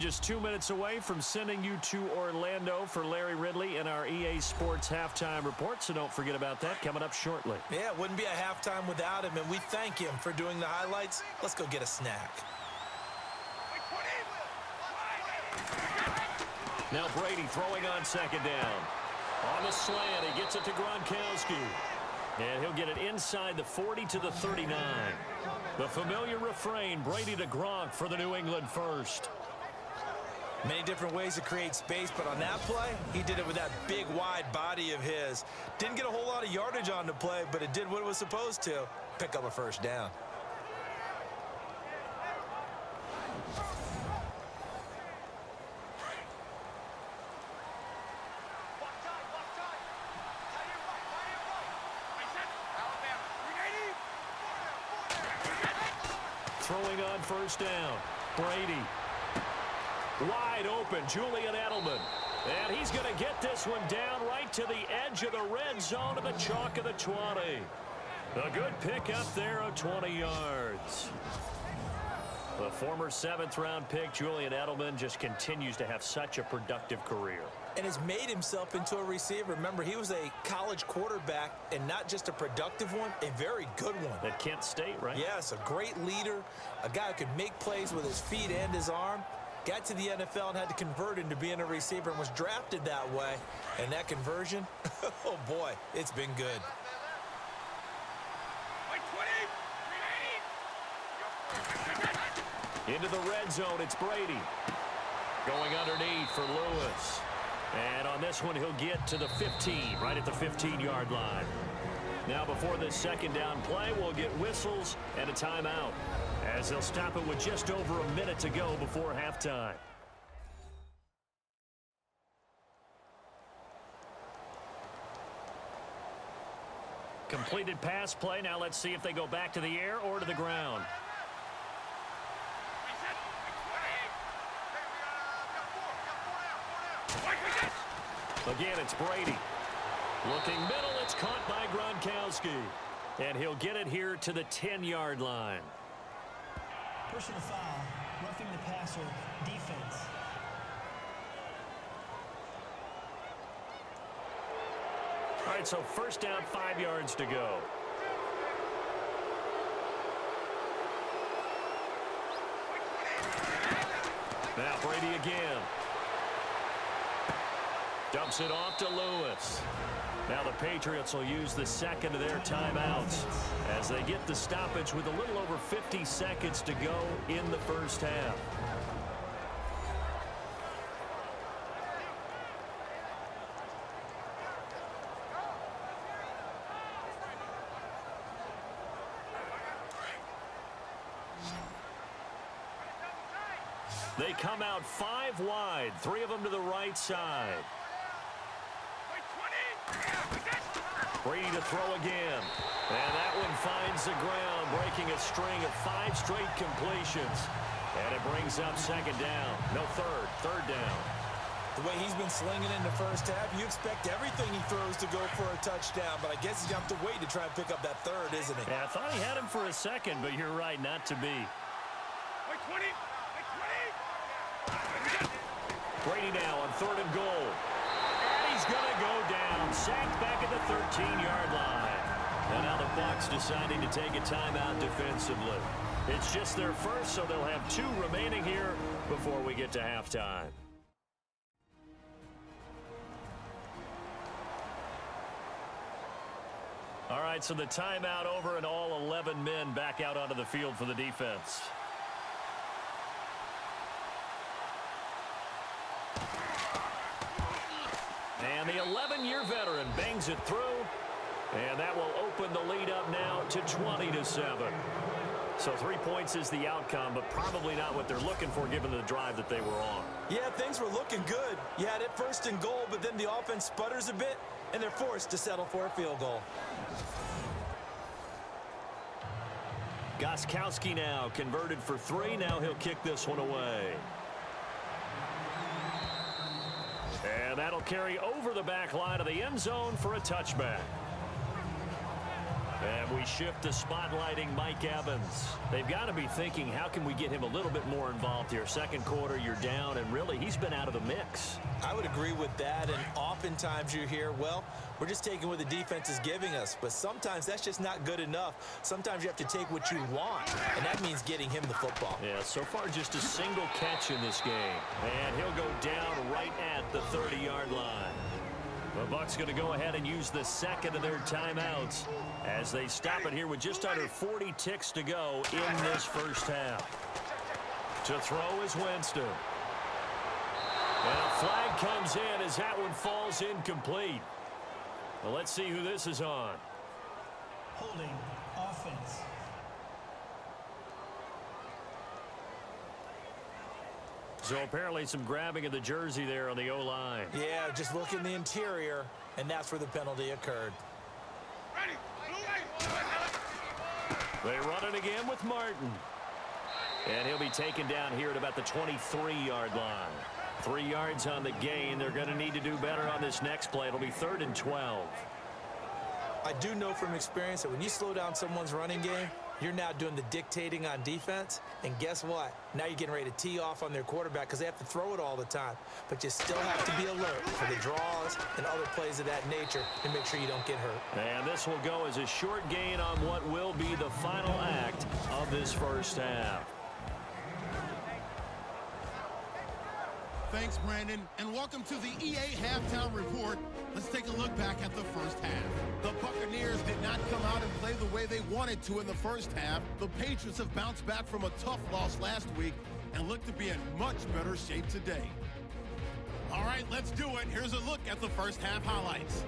Just 2 minutes away from sending you to Orlando for Larry Ridley in our EA Sports Halftime Report, so don't forget about that coming up shortly. Yeah, it wouldn't be a halftime without him, and we thank him for doing the highlights. Let's go get a snack. Now Brady throwing on second down. On the slant, he gets it to Gronkowski. And he'll get it inside the 40 to the 39. The familiar refrain, Brady to Gronk for the New England first. Many different ways to create space, but on that play, he did it with that big, wide body of his. Didn't get a whole lot of yardage on the play, but it did what it was supposed to. Pick up a first down. Throwing on first down. Brady. Wide open, Julian Edelman. And he's going to get this one down right to the edge of the red zone of the chalk of the 20. A good pick up there of 20 yards. The former 7th-round pick, Julian Edelman, just continues to have such a productive career. And has made himself into a receiver. Remember, he was a college quarterback, and not just a productive one, a very good one. At Kent State, right? Yes, a great leader, a guy who could make plays with his feet and his arm. Got to the NFL and had to convert into being a receiver and was drafted that way. And that conversion, oh boy, it's been good. Into the red zone, it's Brady. Going underneath for Lewis. And on this one, he'll get to the 15, right at the 15-yard line. Now, before this second down play, we'll get whistles and a timeout, as they'll stop it with just over a minute to go before halftime. Completed pass play. Now let's see if they go back to the air or to the ground. Again, it's Brady. Looking middle, it's caught by Gronkowski. And he'll get it here to the 10-yard line. Personal foul, roughing the passer, defense. All right, so first down, 5 yards to go. Now Brady again. Dumps it off to Lewis. Now the Patriots will use the second of their timeouts as they get the stoppage with a little over 50 seconds to go in the first half. They come out 5 wide, 3 of them to the right side. Brady to throw again. And that one finds the ground, breaking a string of 5 straight completions. And it brings up second down. No, third down. The way he's been slinging in the first half, you expect everything he throws to go for a touchdown, but I guess he's going to have to wait to try and pick up that third, isn't he? Yeah, I thought he had him for a second, but you're right, not to be. Brady now on 3rd and goal. And he's going to go down. Sacked back at the 13-yard line. And now the Bucs deciding to take a timeout defensively. It's just their first, so they'll have 2 remaining here before we get to halftime. All right, so the timeout over and all 11 men back out onto the field for the defense. And the 11-year veteran bangs it through. And that will open the lead up now to 20-7. So 3 points is the outcome, but probably not what they're looking for given the drive that they were on. Yeah, things were looking good. You had it 1st and goal, but then the offense sputters a bit, and they're forced to settle for a field goal. Gostkowski now converted for 3. Now he'll kick this one away. And that'll carry over the back line of the end zone for a touchback. And we shift to spotlighting Mike Evans. They've got to be thinking, how can we get him a little bit more involved here? Second quarter, you're down, and really, he's been out of the mix. I would agree with that, and oftentimes you hear, well, we're just taking what the defense is giving us. But sometimes that's just not good enough. Sometimes you have to take what you want, and that means getting him the football. Yeah, so far just a single catch in this game. And he'll go down right at the 30-yard line. The Bucs going to go ahead and use the second of their timeouts as they stop it here with just under 40 ticks to go in this first half. To throw is Winston. And a flag comes in as that one falls incomplete. Well, let's see who this is on. Holding offense. So apparently some grabbing of the jersey there on the O-line. Yeah, just look in the interior, and that's where the penalty occurred. They run it again with Martin. And he'll be taken down here at about the 23-yard line. 3 yards on the gain. They're going to need to do better on this next play. It'll be 3rd and 12. I do know from experience that when you slow down someone's running game, you're now doing the dictating on defense. And guess what? Now you're getting ready to tee off on their quarterback because they have to throw it all the time. But you still have to be alert for the draws and other plays of that nature to make sure you don't get hurt. And this will go as a short gain on what will be the final act of this first half. Thanks, Brandon, and welcome to the EA Halftime Report. Let's take a look back at the first half. The Buccaneers did not come out and play the way they wanted to in the first half. The Patriots have bounced back from a tough loss last week and look to be in much better shape today. All right, let's do it. Here's a look at the first half highlights.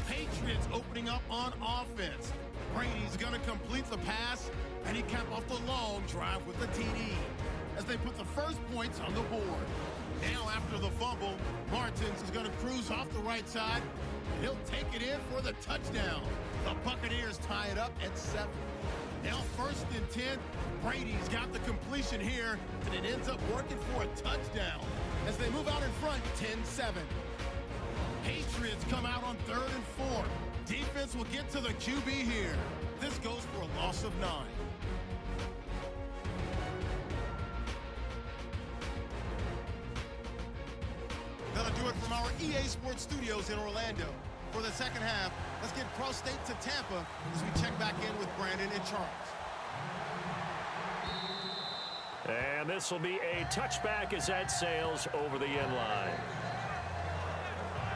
Patriots opening up on offense. Brady's going to complete the pass, and he capped off the long drive with the TD as they put the first points on the board. Now after the fumble, Martins is going to cruise off the right side, and he'll take it in for the touchdown. The Buccaneers tie it up at 7. Now 1st and 10, Brady's got the completion here, and it ends up working for a touchdown as they move out in front 10-7. Patriots come out on 3rd and 4. Defense will get to the QB here. This goes for a loss of 9. That'll do it from our EA Sports Studios in Orlando. For the second half, let's get cross state to Tampa as we check back in with Brandon and Charles. And this will be a touchback as that sails over the end line.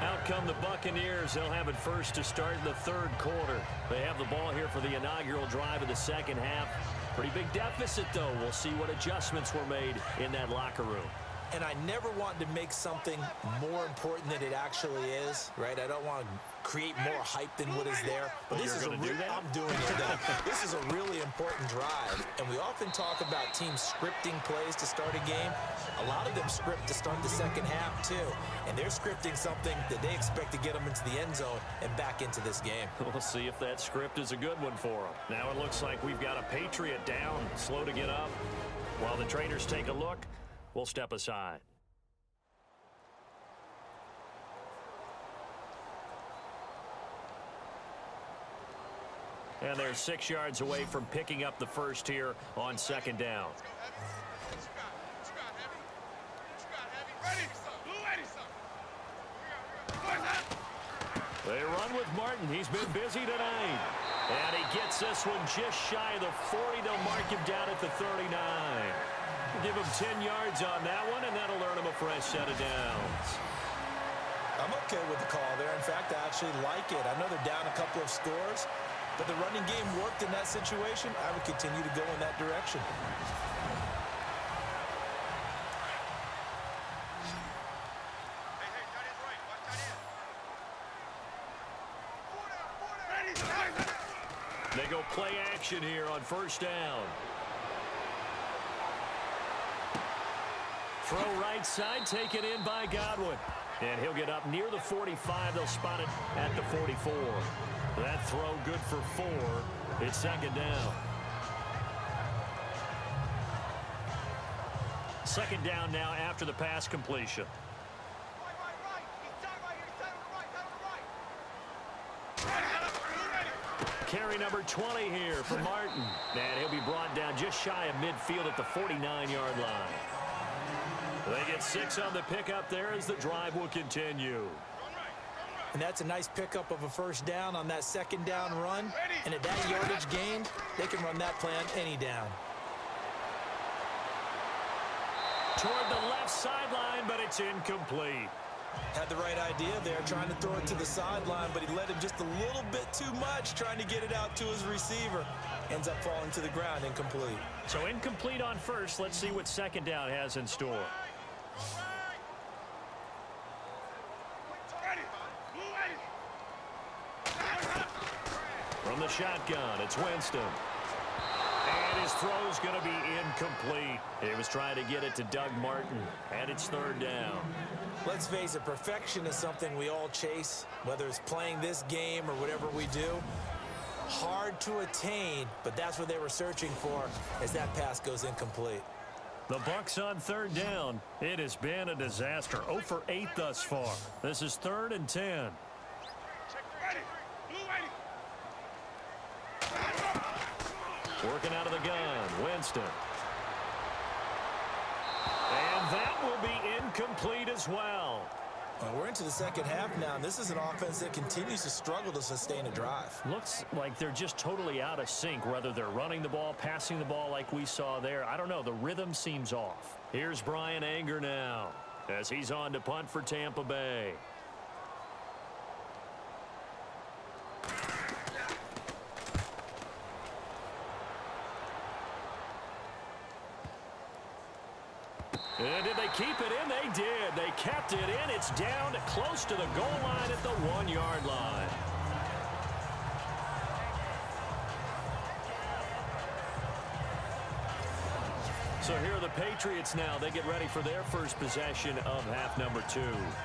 Out come the Buccaneers. They'll have it first to start the 3rd quarter. They have the ball here for the inaugural drive of the second half. Pretty big deficit, though. We'll see what adjustments were made in that locker room. And I never want to make something more important than it actually is, right? I don't want to create more hype than what is there. But this is I'm doing it, though. This is a really important drive. And we often talk about teams scripting plays to start a game. A lot of them script to start the second half, too. And they're scripting something that they expect to get them into the end zone and back into this game. We'll see if that script is a good one for them. Now it looks like we've got a Patriot down, slow to get up. While the traders take a look, we'll step aside. And they're 6 yards away from picking up the first here on 2nd down. They run with Martin. He's been busy tonight. And he gets this one just shy of the 40. They'll mark him down at the 39. Give him 10 yards on that one, and that'll earn him a fresh set of downs. I'm okay with the call there. In fact, I actually like it. I know they're down a couple of scores, but the running game worked in that situation. I would continue to go in that direction. They go play action here on 1st down. Throw right side, taken in by Godwin. And he'll get up near the 45. They'll spot it at the 44. That throw good for 4. It's 2nd down. 2nd down now after the pass completion. Carry number 20 here for Martin. And he'll be brought down just shy of midfield at the 49-yard line. They get 6 on the pickup there as the drive will continue. And that's a nice pickup of a first down on that second down run. And at that yardage gain, they can run that play on any down. Toward the left sideline, but it's incomplete. Had the right idea there, trying to throw it to the sideline, but he led him just a little bit too much, trying to get it out to his receiver. Ends up falling to the ground, incomplete. So incomplete on first. Let's see what second down has in store. From the shotgun, it's Winston. And his throw's going to be incomplete. He was trying to get it to Doug Martin, and it's third down. Let's face it, perfection is something we all chase, whether it's playing this game or whatever we do. Hard to attain, but that's what they were searching for as that pass goes incomplete. The Bucs on third down. It has been a disaster. 0 for 8 thus far. This is 3rd and 10. Working out of the gun, Winston. And that will be incomplete as well. We're into the second half now, and this is an offense that continues to struggle to sustain a drive. Looks like they're just totally out of sync, whether they're running the ball, passing the ball like we saw there. I don't know. The rhythm seems off. Here's Brian Anger now as he's on to punt for Tampa Bay. And did they keep it in? They did. They kept it in. It's down close to the goal line at the 1-yard line. So here are the Patriots now. They get ready for their first possession of half number 2.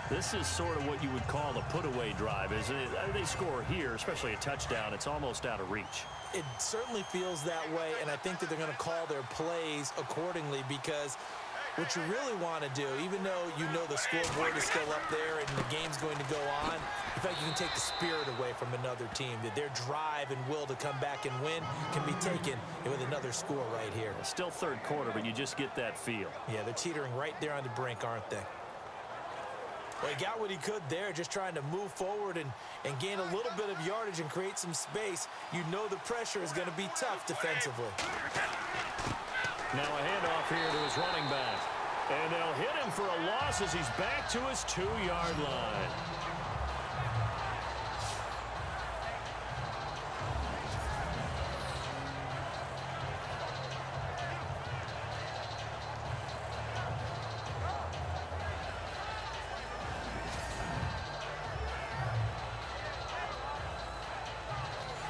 This is sort of what you would call a put-away drive, isn't it? They score here, especially a touchdown. It's almost out of reach. It certainly feels that way, and I think that they're going to call their plays accordingly because what you really want to do, even though you know the scoreboard is still up there and the game's going to go on, in fact, you can take the spirit away from another team. That their drive and will to come back and win can be taken with another score right here. Still third quarter, but you just get that feel. Yeah, they're teetering right there on the brink, aren't they? Well, he got what he could there, just trying to move forward and gain a little bit of yardage and create some space. You know the pressure is going to be tough defensively. Now a handoff here to his running back. And they'll hit him for a loss as he's back to his 2-yard line.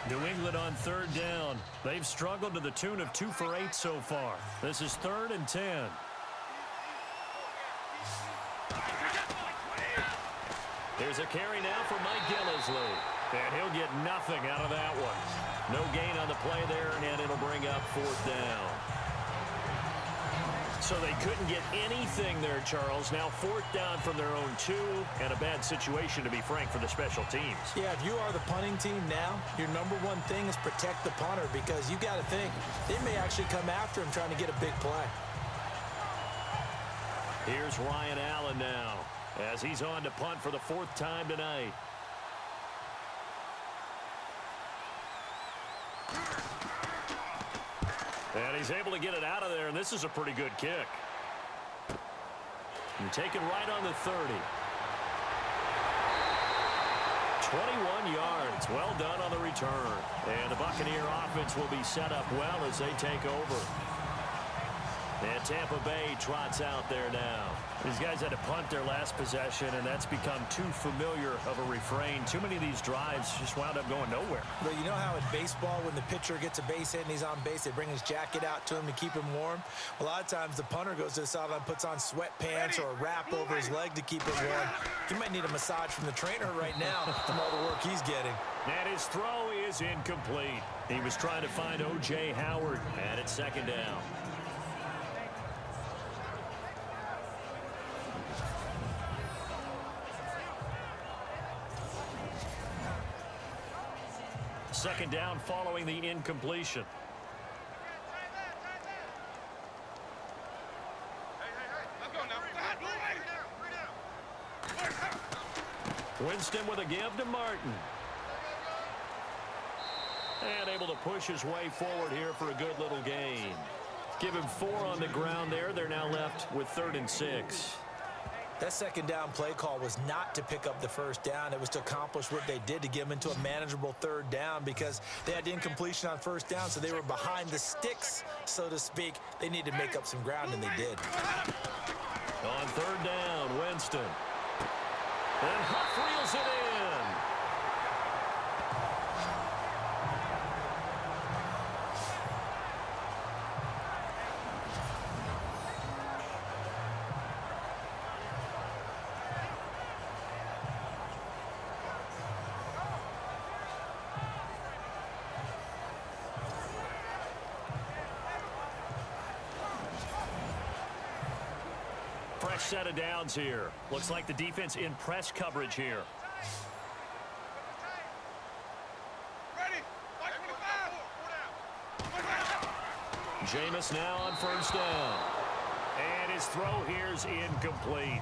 New England on third down. They've struggled to the tune of 2 for 8 so far. This is 3rd and 10. Here's a carry now for Mike Gillislee. And he'll get nothing out of that one. No gain on the play there, and it'll bring up 4th down. So they couldn't get anything there, Charles. Now 4th down from their own 2, and a bad situation, to be frank, for the special teams. Yeah, if you are the punting team now, your number one thing is protect the punter, because you got to think they may actually come after him trying to get a big play. Here's Ryan Allen now as he's on to punt for the 4th time tonight. And he's able to get it out of there, and this is a pretty good kick. And taken right on the 30. 21 yards. Well done on the return. And the Buccaneer offense will be set up well as they take over. And Tampa Bay trots out there now. These guys had to punt their last possession, and that's become too familiar of a refrain. Too many of these drives just wound up going nowhere. But you know how in baseball, when the pitcher gets a base hit and he's on base, they bring his jacket out to him to keep him warm? A lot of times the punter goes to the sideline, puts on sweatpants or a wrap over his leg to keep it warm. He might need a massage from the trainer right now from all the work he's getting. And his throw is incomplete. He was trying to find O.J. Howard, and it's 2nd down. second down following the incompletion. Winston with a give to Martin. And able to push his way forward here for a good little gain. Give him 4 on the ground there. They're now left with 3rd and 6. That second down play call was not to pick up the first down. It was to accomplish what they did, to get them into a manageable 3rd down, because they had incompletion on 1st down, so they were behind the sticks, so to speak. They needed to make up some ground, and they did. On 3rd down, Winston. And Huff reels it in. Fresh set of downs here. Looks like the defense in press coverage here. Jameis now on 1st down. And his throw here's incomplete.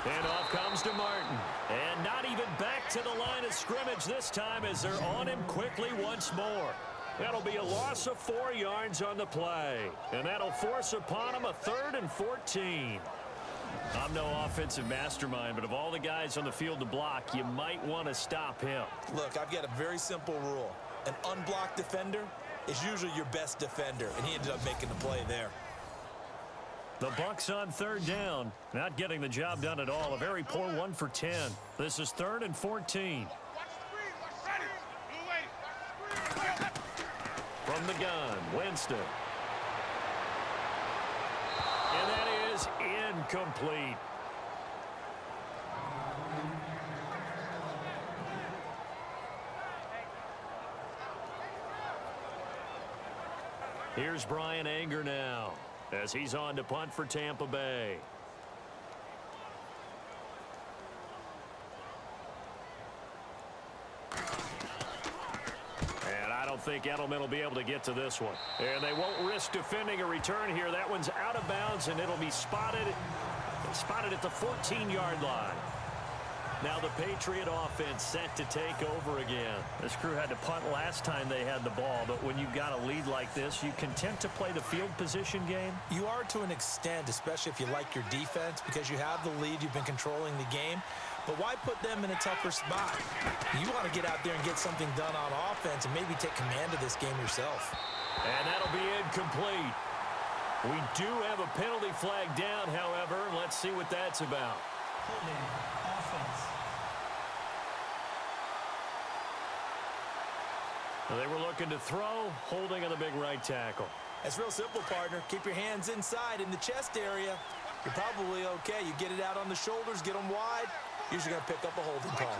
And off comes to Martin. And not even back to the line of scrimmage this time, as they're on him quickly once more. That'll be a loss of 4 yards on the play. And that'll force upon him a 3rd and 14. I'm no offensive mastermind, but of all the guys on the field to block, you might want to stop him. Look, I've got a very simple rule. An unblocked defender is usually your best defender, and he ended up making the play there. The Bucs on 3rd down, not getting the job done at all. A very poor 1 for 10. This is 3rd and 14. From the gun, Winston. And that is incomplete. Here's Brian Anger now, as he's on to punt for Tampa Bay. And I don't think Edelman will be able to get to this one. And they won't risk defending a return here. That one's out of bounds, and it'll be spotted at the 14-yard line. Now the Patriot offense set to take over again. This crew had to punt last time they had the ball, but when you've got a lead like this, you content to play the field position game? You are to an extent, especially if you like your defense, because you have the lead, you've been controlling the game. But why put them in a tougher spot? You want to get out there and get something done on offense and maybe take command of this game yourself. And that'll be incomplete. We do have a penalty flag down, however. Let's see what that's about. Holding offense. They were looking to throw, holding on the big right tackle. It's real simple, partner. Keep your hands inside in the chest area. You're probably okay. You get it out on the shoulders, get them wide. Usually going to pick up a holding call.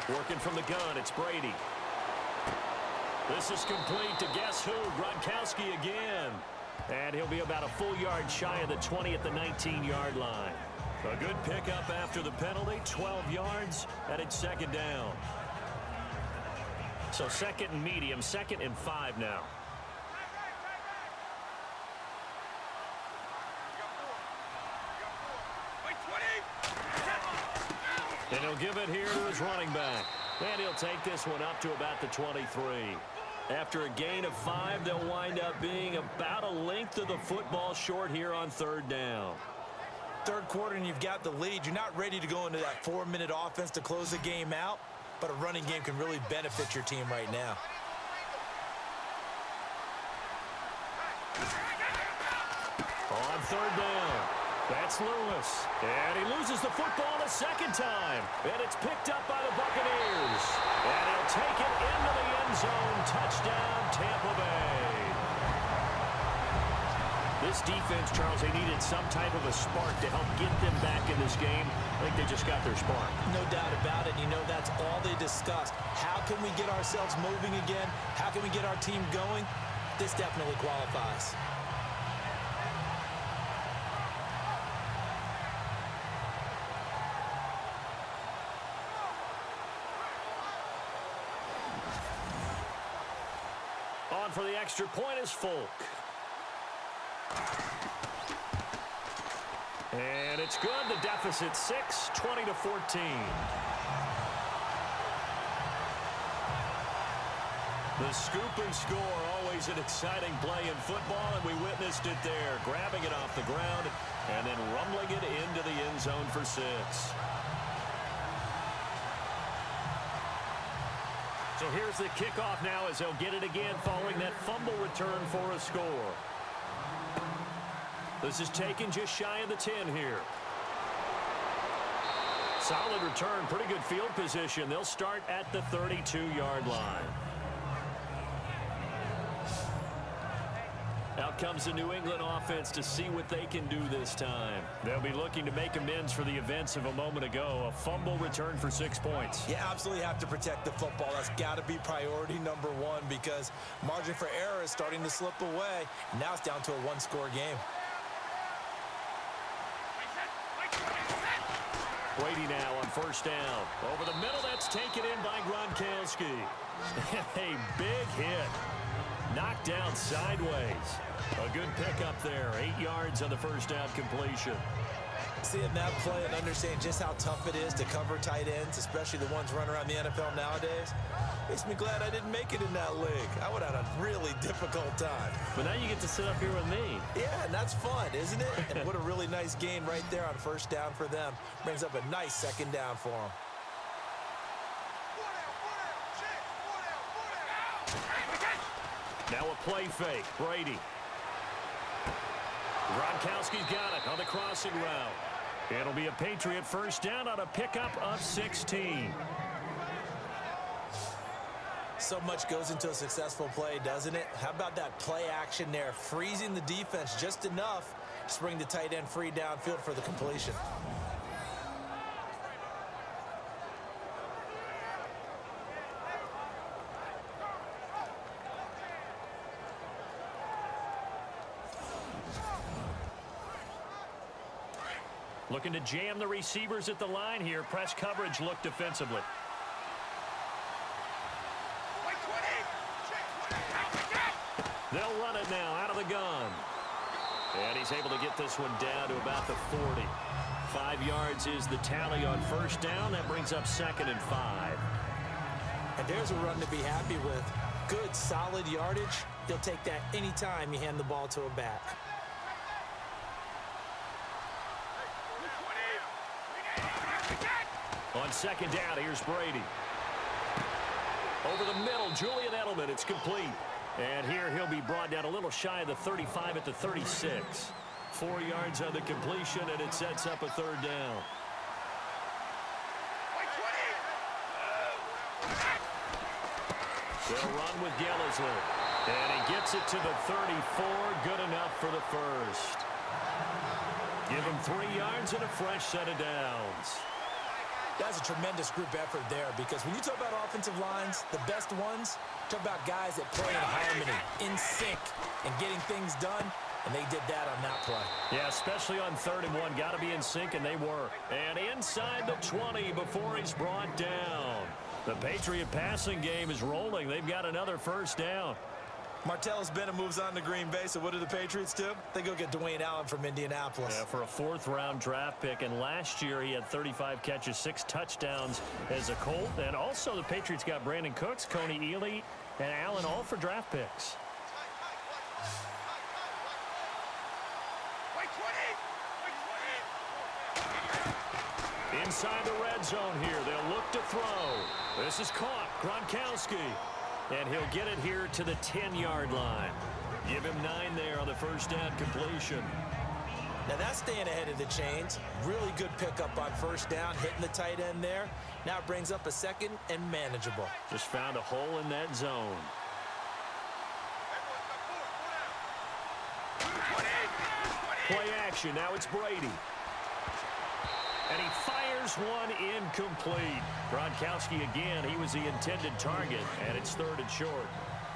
Working from the gun, it's Brady. This is complete to guess who? Gronkowski again. And he'll be about a full yard shy of the 20 at the 19-yard line. A good pickup after the penalty, 12 yards, and it's 2nd down. So 2nd and medium, 2nd and 5 now. And he'll give it here to his running back. And he'll take this one up to about the 23. After a gain of 5, they'll wind up being about a length of the football short here on 3rd down. 3rd quarter and you've got the lead. You're not ready to go into that 4-minute offense to close the game out, but a running game can really benefit your team right now. On 3rd down, that's It's Lewis. And he loses the football a second time. And it's picked up by the Buccaneers. And he'll take it into the end zone. Touchdown, Tampa Bay. This defense, Charles, they needed some type of a spark to help get them back in this game. I think they just got their spark. No doubt about it. You know, that's all they discussed. How can we get ourselves moving again? How can we get our team going? This definitely qualifies. On for the extra point is Folk. And it's good. The deficit 6, 20-14. The scoop and score, always an exciting play in football, and we witnessed it there, grabbing it off the ground and then rumbling it into the end zone for 6. So here's the kickoff now as they'll get it again following that fumble return for a score. This is taken just shy of the 10 here. Solid return, pretty good field position. They'll start at the 32-yard line. Out comes the New England offense to see what they can do this time. They'll be looking to make amends for the events of a moment ago. A fumble return for 6 points. You absolutely have to protect the football. That's got to be priority number one because margin for error is starting to slip away. Now it's down to a one-score game. Brady now on first down. Over the middle, that's taken in by Gronkowski. A big hit. Knocked down sideways. A good pickup there. 8 yards on the first down completion. Seeing that play and understanding just how tough it is to cover tight ends, especially the ones running around the NFL nowadays, makes me glad I didn't make it in that league. I would have had a really difficult time. But now you get to sit up here with me. Yeah, and that's fun, isn't it? And what a really nice gain right there on first down for them. Brings up a nice second down for them. Now a play fake. Brady. Gronkowski's got it on the crossing route. It'll be a Patriot first down on a pickup of 16. So much goes into a successful play, doesn't it? How about that play action there? Freezing the defense just enough to bring the tight end free downfield for the completion. Looking to jam the receivers at the line here. Press coverage look defensively. They'll run it now out of the gun. And he's able to get this one down to about the 40. 5 yards is the tally on first down. That brings up 2nd and 5. And there's a run to be happy with. Good, solid yardage. You'll take that anytime you hand the ball to a back. On second down, here's Brady. Over the middle, Julian Edelman. It's complete. And here he'll be brought down a little shy of the 35 at the 36. 4 yards on the completion, and it sets up a third down. They'll run with Gillislee. And he gets it to the 34. Good enough for the first. Give him 3 yards and a fresh set of downs. That's a tremendous group effort there because when you talk about offensive lines, the best ones, talk about guys that play in harmony, in sync, and getting things done, and they did that on that play. Yeah, especially on 3rd and 1. Got to be in sync, and they were. And inside the 20 before he's brought down. The Patriot passing game is rolling. They've got another first down. Martellus Bennett moves on to Green Bay, so what do the Patriots do? They go get Dwayne Allen from Indianapolis. Yeah, for a 4th-round draft pick, and last year he had 35 catches, 6 touchdowns as a Colt. And also the Patriots got Brandon Cooks, Coney Ealy, and Allen all for draft picks. Inside the red zone here, they'll look to throw. This is caught, Gronkowski. And he'll get it here to the 10-yard line. Give him 9 there on the first down completion. Now that's staying ahead of the chains. Really good pickup on first down, hitting the tight end there. Now it brings up a second and manageable. Just found a hole in that zone. Play action. Now it's Brady. And he fires one incomplete. Gronkowski again. He was the intended target, and it's 3rd and short.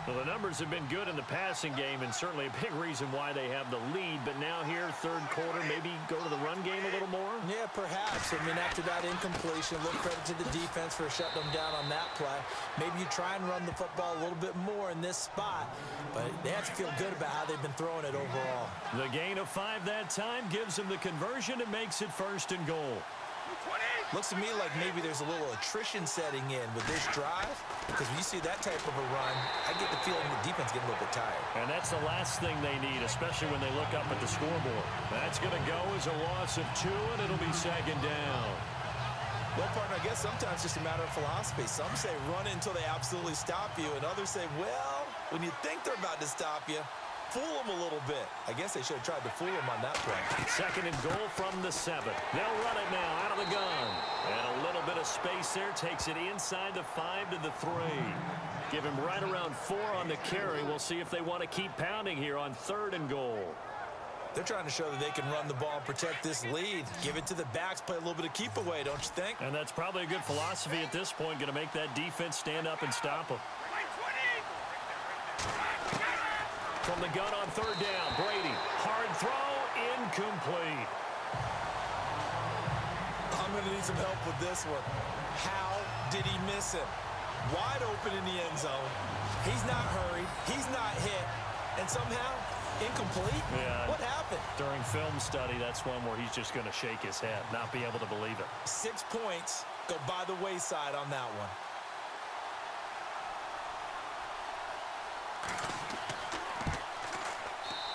Well, the numbers have been good in the passing game, and certainly a big reason why they have the lead. But now here, 3rd quarter, maybe go to the run game a little more? Yeah, perhaps. I mean, after that incompletion, a little credit to the defense for shutting them down on that play. Maybe you try and run the football a little bit more in this spot, but they have to feel good about how they've been throwing it overall. The gain of 5 that time gives them the conversion and makes it 1st and goal. Looks to me like maybe there's a little attrition setting in with this drive, because when you see that type of a run, I get the feeling the defense getting a little bit tired. And that's the last thing they need, especially when they look up at the scoreboard. That's going to go as a loss of 2, and it'll be 2nd down. Well, partner, I guess sometimes it's just a matter of philosophy. Some say run until they absolutely stop you, and others say, well, when you think they're about to stop you, fool them a little bit. I guess they should have tried to fool them on that play. 2nd and goal from the 7. They'll run it now out of the gun. And a little bit of space there takes it inside the 5 to the 3. Give him right around 4 on the carry. We'll see if they want to keep pounding here on 3rd and goal. They're trying to show that they can run the ball and protect this lead. Give it to the backs, play a little bit of keep away, don't you think? And that's probably a good philosophy at this point, going to make that defense stand up and stop them. From the gun on 3rd down, Brady. Hard throw, incomplete. I'm going to need some help with this one. How did he miss him? Wide open in the end zone. He's not hurried. He's not hit. And somehow, incomplete? Yeah. What happened? During film study, that's one where he's just going to shake his head, not be able to believe it. 6 points go by the wayside on that one.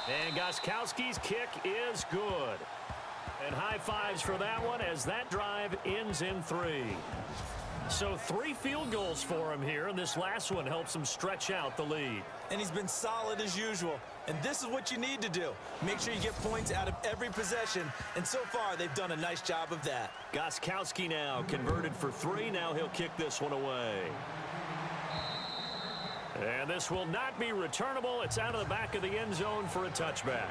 And Gostkowski's kick is good. And high fives for that one as that drive ends in 3. So 3 field goals for him here, and this last one helps him stretch out the lead. And he's been solid as usual. And this is what you need to do. Make sure you get points out of every possession. And so far, they've done a nice job of that. Gostkowski now converted for 3. Now he'll kick this one away. And this will not be returnable. It's out of the back of the end zone for a touchback.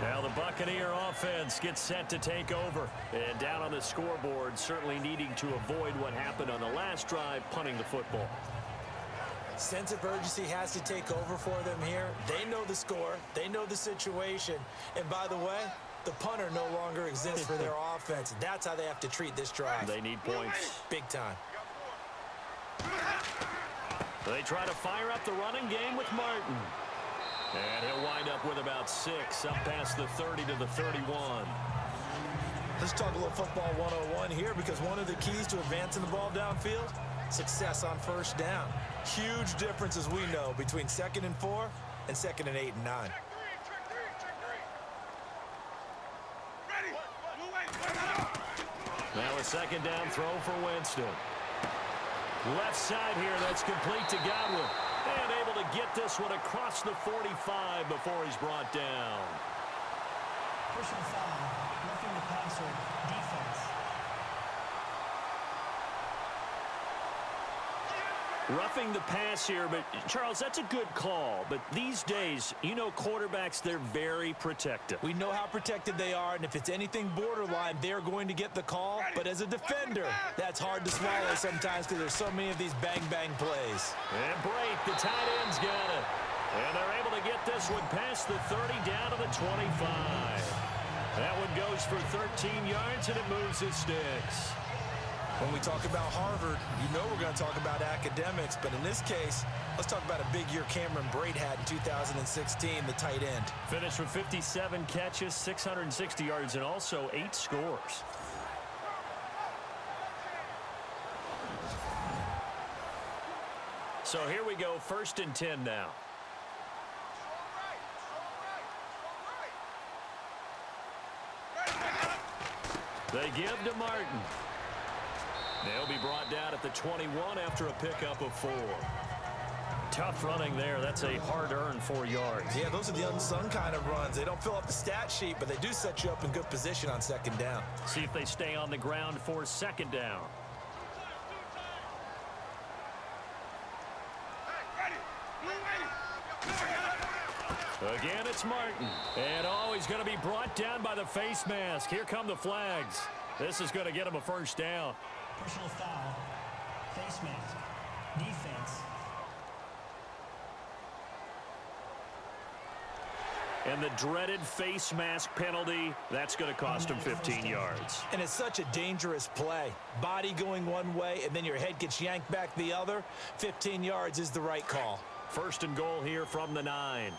Now the Buccaneer offense gets set to take over. And down on the scoreboard, certainly needing to avoid what happened on the last drive, punting the football. Sense of urgency has to take over for them here. They know the score. They know the situation. And by the way, the punter no longer exists for their offense. That's how they have to treat this drive. They need points. Big time. They try to fire up the running game with Martin. And he'll wind up with about 6, up past the 30 to the 31. Let's talk a little football 101 here, because one of the keys to advancing the ball downfield, success on first down. Huge difference, as we know, between 2nd and 4 and 2nd and 8 and 9. Now a 2nd down throw for Winston. Left side here, that's complete to Godwin. And able to get this one across the 45 before he's brought down. Personal foul, roughing the passer, defense. Roughing the pass here, but Charles, that's a good call. But these days, you know, quarterbacks, they're very protective. We know how protected they are, and if it's anything borderline, they're going to get the call. But as a defender, that's hard to swallow sometimes, because there's so many of these bang-bang plays. And Brake, the tight end's got it. And they're able to get this one past the 30 down to the 25. That one goes for 13 yards, and it moves its sticks. When we talk about Harvard, you know we're going to talk about academics, but in this case, let's talk about a big year Cameron Brate had in 2016, the tight end. Finished with 57 catches, 660 yards, and also 8 scores. So here we go, 1st and 10 now. They give to Martin. They'll be brought down at the 21 after a pickup of 4. Tough running there. That's a hard-earned 4 yards. Yeah, those are the unsung kind of runs. They don't fill up the stat sheet, but they do set you up in good position on second down. See if they stay on the ground for second down. Again, it's Martin. And, oh, he's going to be brought down by the face mask. Here come the flags. This is going to get him a first down. Personal foul. Face mask. Defense. And the dreaded face mask penalty, that's going to cost him 15 yards. And it's such a dangerous play. Body going one way, and then your head gets yanked back the other. 15 yards is the right call. First and goal here from the 9.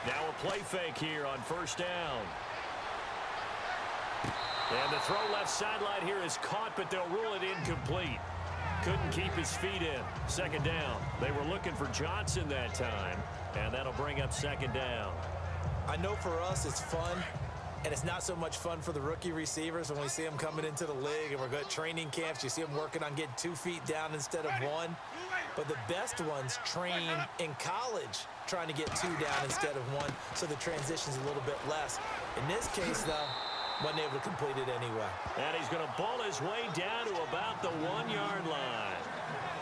Now a play fake here on first down. And the throw left sideline here is caught, but they'll rule it incomplete. Couldn't keep his feet in. Second down. They were looking for Johnson that time, and that'll bring up second down. I know for us it's fun, and it's not so much fun for the rookie receivers when we see them coming into the league and we're going to training camps. You see them working on getting 2 feet down instead of 1. But the best ones train in college trying to get 2 down instead of 1, so the transition's a little bit less. In this case, though, wasn't able to complete it anyway. And he's going to ball his way down to about the 1-yard line.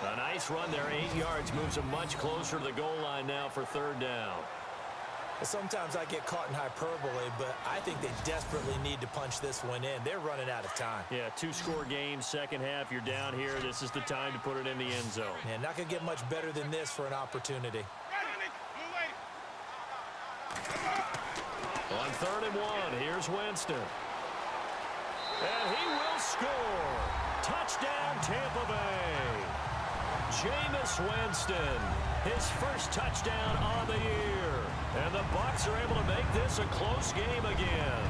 A nice run there, 8 yards, moves him much closer to the goal line now for third down. Sometimes I get caught in hyperbole, but I think they desperately need to punch this one in. They're running out of time. Yeah, 2-score game, second half. You're down here. This is the time to put it in the end zone. Yeah, not going to get much better than this for an opportunity. On third and 1, here's Winston. And he will score. Touchdown, Tampa Bay. Jameis Winston, his first touchdown on the year. And the Bucs are able to make this a close game again.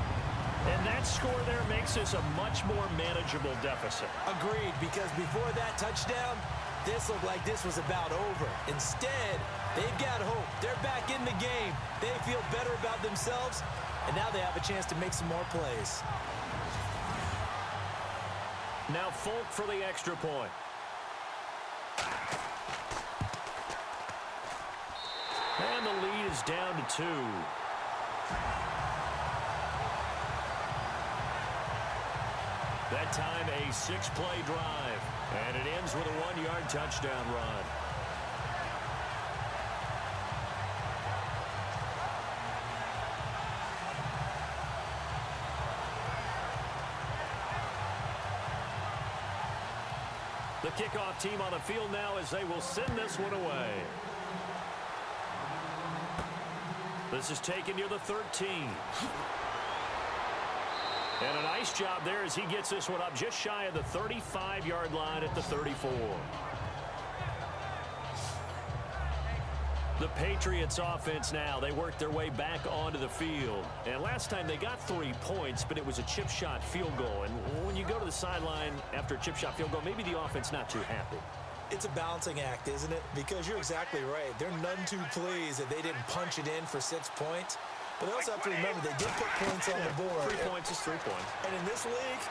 And that score there makes this a much more manageable deficit. Agreed, because before that touchdown, this looked like this was about over. Instead, they've got hope. They're back in the game. They feel better about themselves, and now they have a chance to make some more plays. Now Folk for the extra point. And the lead is down to 2. That time a 6-play drive. And it ends with a 1-yard touchdown run. The kickoff team on the field now as they will send this one away. This is taken near the 13. And a nice job there as he gets this one up just shy of the 35-yard line at the 34. The Patriots offense now, they work their way back onto the field. And last time they got 3 points, but it was a chip shot field goal. And when you go to the sideline after a chip shot field goal, maybe the offense not too happy. It's a balancing act, isn't it? Because you're exactly right. They're none too pleased that they didn't punch it in for 6 points. But they also have to remember they did put points on the board. 3 points is 3 points. And in this league,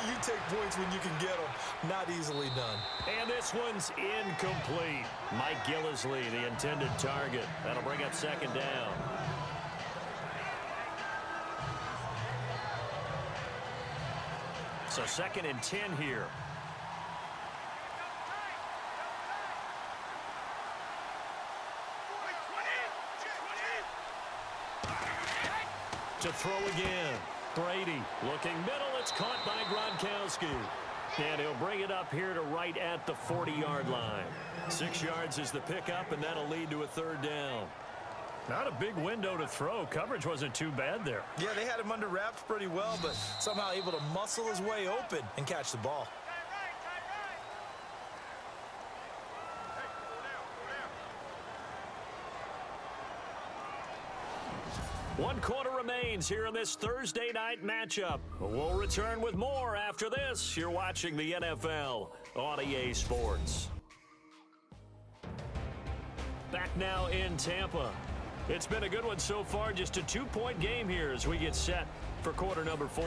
you take points when you can get them. Not easily done. And this one's incomplete. Mike Gillislee, the intended target. That'll bring up second down. So second and 10 here. To throw again. Brady looking middle. It's caught by Gronkowski. And he'll bring it up here to right at the 40-yard line. 6 yards is the pickup, and that'll lead to a third down. Not a big window to throw. Coverage wasn't too bad there. Yeah, they had him under wraps pretty well, but somehow able to muscle his way open and catch the ball. One quarter remains here in this Thursday night matchup. We'll return with more after this. You're watching the NFL on EA Sports. Back now in Tampa. It's been a good one so far. Just a 2-point game here as we get set for quarter number 4.